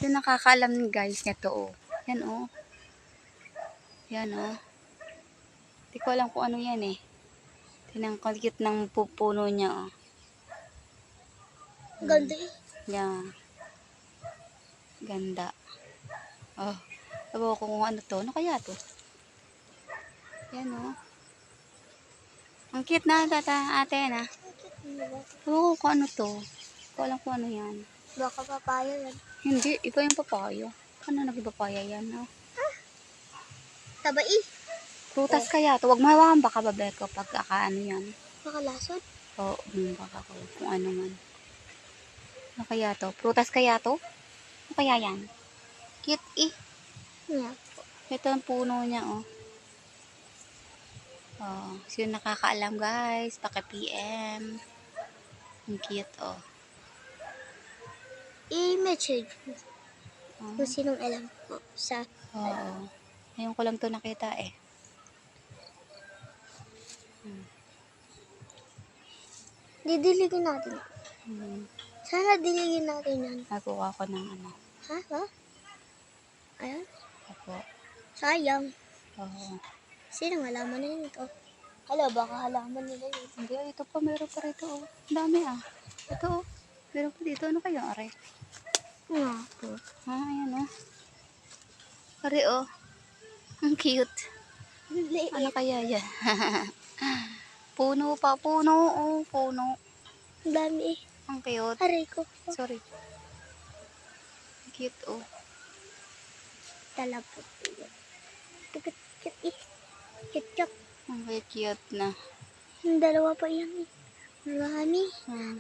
Yung nakakaalam guys nito oh. Yan oh. Yan oh. Hindi ko alam kung ano yan eh. Tinangkalikit ng pupuno niya oh. Ganda eh. Yan. Ganda. Oh. Sabaw ko kung ano to. Ano kaya to? Yan oh. Ang cute na ate na. Sabaw ko kung ano to. Hindi ko alam kung ano yan. Baka papaya yan. Hindi. Iba yung papaya. Paano naging papaya yan oh? Tabai. Prutas kaya to. Huwag mahawakan baka babe ko pag ano yan. Nakalasod. Oo, baka ko kung ano man. Ano kaya to? Prutas kaya to? Ano kaya yan? Cute eh. Yeah. Ito ang puno niya oh. Oh, sino nakakaalam guys? Paki-PM. Ang cute oh. I-message mo. Oh. Kung sinong alam po sa... Oo. Ngayon ko lang to nakita eh. Didiligin natin. Sana diligin natin yan. Nagawa ko ng ano. Ha? Ha? Ayan. Ako. Sayang. Oo. Sinong halaman na yun ito? Hala, baka halaman nila yun. Hindi, ito pa. Meron pa rito oh. Ang dami ah. Ito oh. Meron pa dito. Ano kaya are? Nga po. Ayan oh. Are oh. Ang cute. Ano kaya yan? Puno pa. Puno oh. Puno. Ang dami eh. Ang cute. Aray ko. Sorry. Cute oh. Talapot. Cute eh. Cute. Ang cute na. Yung dalawa pa yan eh. Marami.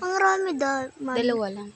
Ang rami Dalawa lang.